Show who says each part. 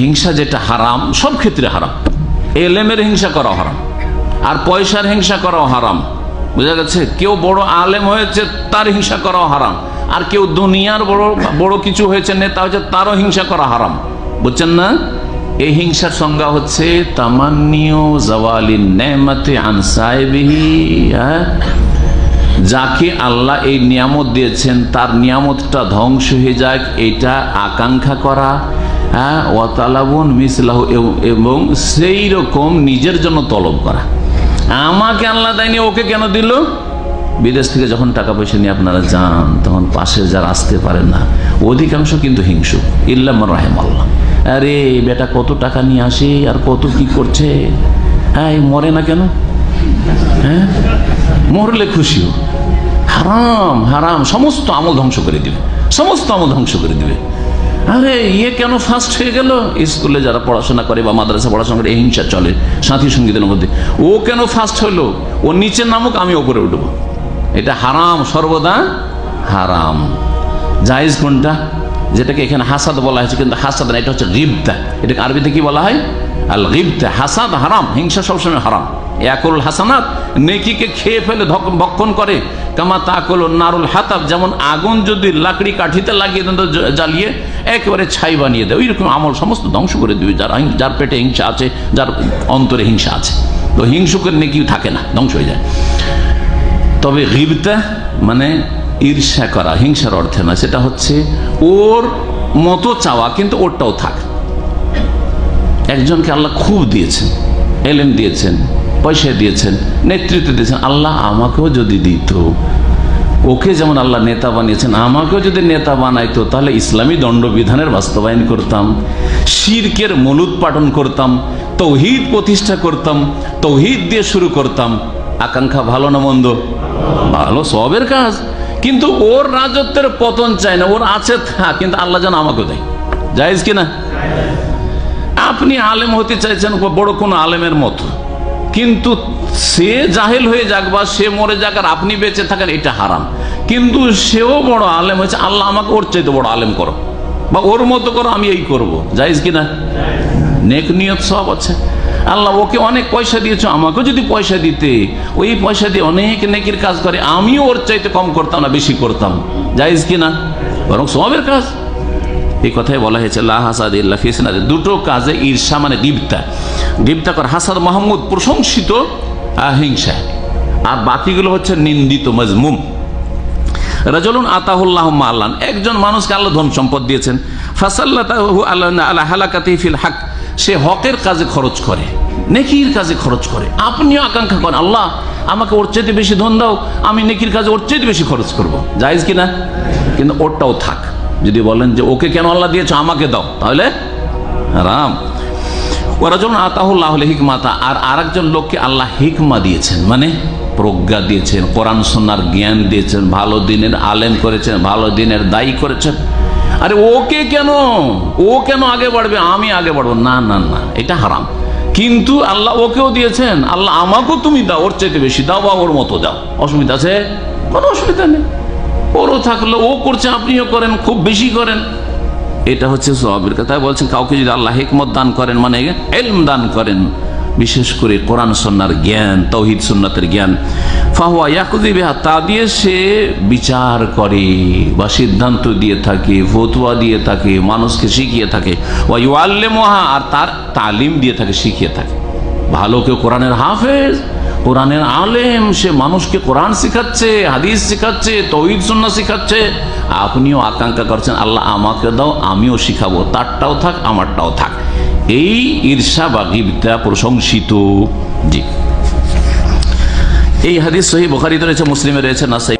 Speaker 1: হিংসা যেটা হারাম, সব ক্ষেত্রে হারাম। এলেমের হিংসা করা হারাম, আর পয়সার হিংসা করাও হারাম। বুঝা গেছে? কেউ বড় আলেম হয়েছে তার হিংসা করাও হারাম, আর কেউ দুনিয়ার বড় কিছু হয়েছে, নেতা হয়েছে, তারও হিংসা করা হারাম। বুঝছেন না? এই হিংসার সংজ্ঞা হচ্ছে তামান্নিউ জাওয়ালিন নেমাতে আন সাহিবিহি, যাকে আল্লাহ এই নিয়ামত দিয়েছেন তার নিয়ামতটা ধ্বংস হয়ে যাক এটা আকাঙ্ক্ষা করা, ওয়াতালাবুন মিসলাহু, এবং সেই রকম নিজের জন্য তলব করা। আমাকে আল্লাহ দেয়নি, ওকে কেন দিল? বিদেশ থেকে যখন টাকা পয়সা নিয়ে আপনারা যান তখন পাশে যারা আসতে পারেন না, অধিকাংশ কিন্তু হিংসুক, ইল্লা মান রাহিমাল্লাহ। আরে বেটা কত টাকা নিয়ে আসে আর কত কি করছে, হ্যাঁ মরে না কেন? হ্যাঁ মরলে খুশিও। হারাম হারাম, সমস্ত আমল ধ্বংস করে দিবে, সমস্ত আমল ধ্বংস করে দিবে। আরে ইয়ে কেন ফার্স্ট হয়ে গেল? স্কুলে যারা পড়াশোনা করে বা মাদ্রাসা পড়াশোনা করে এই হিংসা চলে সাথী সঙ্গীতের মধ্যে। ও কেন ফার্স্ট হলো? ও নিচে নামুক, আমি ওপরে উঠবো। এটা হারাম, সর্বদা হারাম। জায়েজ কোনটা? যেটাকে এখানে হাসাদ বলা হয়েছে, কিন্তু হাসাদ না, এটা হচ্ছে গিবতা। এটাকে আরবিতে কি বলা হয়? আল গিবতা। হাসাদ হারাম, হিংসা সবসময় হারাম। ইয়াকুল হাসানাত, নেকিকে খেয়ে ফেলে ভক্ষণ করে। কামা তাকুল নারুল হাতাব, যেমন আগুন যদি লাকড়ি কাঠিতে লাগিয়ে দেন, জ্বালিয়ে একেবারে ছাই বানিয়ে দেয়, ওইরকম আমল সমস্ত ধ্বংস করে দিবে। যার পেটে হিংসা আছে, যার অন্তরে হিংসা আছে, তো হিংসুকের নেকি থাকে না, ধ্বংস হয়ে যায়। তবে গিবতা মানে ঈর্ষা করা, হিংসার অর্থে না, সেটা হচ্ছে ওর মতো চাওয়া কিন্তু ওরটাও থাক। একজনকে আল্লাহ খুব দিয়েছেন, এলেম দিয়েছেন, পয়সা দিয়েছেন, নেতৃত্ব দিয়েছেন, আল্লাহ আমাকেও যদি দিত, ওকে যেমন আল্লাহ নেতা বানিয়েছেন, আমাকেও যদি নেতা বানাইতো, তাহলে ইসলামী দণ্ডবিধানের বাস্তবায়ন করতাম, শিরকের মূলোৎপাটন করতাম, তৌহিদ প্রতিষ্ঠা করতাম, তৌহিদ দিয়ে শুরু করতাম। আকাঙ্ক্ষা ভালো না মন্দ? ভালো, সবের কাজ। কিন্তু ওর রাজত্বের পতন চাই না, ওর আছে থাক, কিন্তু আল্লাহ যেন আমাকেও দেয়। জায়েজ কিনা? আপনি আলেম হতে চাইছেন বড় কোন আলেমের মতো, কিন্তু সে জাহেল হয়ে যাক বা সে মরে যাক আর আপনি বেঁচে থাকেন, এটা হারাম। কিন্তু সেও বড় আলেম হয়েছে, আল্লাহ আমাকে ওর চাইতে বড় আলেম করো বা ওর মতো করো, আমি এই করবো। জায়েজ কিনা? নেক নিয়ত সব আছে। আল্লাহ ওকে অনেক পয়সা দিয়েছ, আমাকেও যদি পয়সা দিতে, ওই পয়সা দিয়ে অনেক নেকির কাজ করে, আমিও ওর চাইতে কম করতাম না, বেশি করতাম। জায়েজ কিনা? বরং সবের কাজ। এই কথাই বলা হয়েছে লা হাসাদ ইল্লা ফি সিনাদ, দুটো কাজে ঈর্ষা মানে গিবতা, গিবতা কর। হাসাদ মাহমুদ প্রশংসিত হিংসা, আর বাকিগুলো হচ্ছে নিন্দিত মজমুম। রাজুলুন আতাহুল্লাহু মালান, একজন মানুষকে আল্লাহ ধন সম্পদ দিয়েছেন, ফাসাল্লাতাহু আলা হালাকাতিহি ফিল হক, সে হকের কাজে খরচ করে, নেকির কাজে খরচ করে। আপনিও আকাঙ্ক্ষা করেন আল্লাহ আমাকে ওর চাইতে বেশি ধন দাও, আমি নেকির কাজে ওর চাইতে বেশি খরচ করব। জায়েজ কিনা? কিন্তু ওরটাও থাক। যদি বলেন যে ওকে কেন আল্লাহ দিয়েছ, আমাকে দাও, তাহলে হারাম। ওয়ারাজুলুন আতাহুল্লাহু হিকমাতা, আর আরেকজন লোককে আল্লাহ হিকমা দিয়েছেন, মানে প্রজ্ঞা দিয়েছেন, কোরআন সুন্নাহর জ্ঞান দিয়েছেন, ভালো দিনের আলেম করেছেন, ভালো দিনের দায়ী করেছেন। আরে ওকে কেন, ও কেন আগে বাড়বে, আমি আগে বাড়বো? না না না, এটা হারাম। কিন্তু আল্লাহ ওকেও দিয়েছেন, আল্লাহ আমাকেও তুমি দাও, ওর চাইতে বেশি দাও বা ওর মতো দাও। অসুবিধা আছে? কোনো অসুবিধা নেই। ওরও থাকলো, ও করছে আপনিও করেন, খুব বেশি করেন, এটা হচ্ছে সওয়াবের কথা। বলছেন কাউকে যদি আল্লাহ হিকমত দান করেন, মানে ইলম দান করেন, বিশেষ করে কোরআন সুন্নাহর জ্ঞান, তাওহীদ সুন্নাতের জ্ঞান, ফাহুয়া ইয়াকুযি বিহা, তা দিয়ে সে বিচার করে বা সিদ্ধান্ত দিয়ে থাকে, ফতোয়া দিয়ে থাকে, মানুষকে শিখিয়ে থাকে। ওয়া ইউআল্লিমুহা, আর তার তালিম দিয়ে থাকে, শিখিয়ে থাকে। ভালো কেউ কোরআনের হাফেজ, কোরআনের আলেম, সে মানুষকে কোরআন শিখাচ্ছে, হাদিস শিখাচ্ছে, তাওহীদ সুন্নাহ শিখাচ্ছে, আপনিও আকাঙ্ক্ষা করছেন আল্লাহ আমাকে দাও, আমিও শিখাবো, তারটাও থাক আমারটাও থাক। এই ঈর্ষা বা গিবতা প্রশংসিত। জি, এই হাদিস সহিহ বুখারীতে রয়েছে, মুসলিমে রয়েছে, নাসাই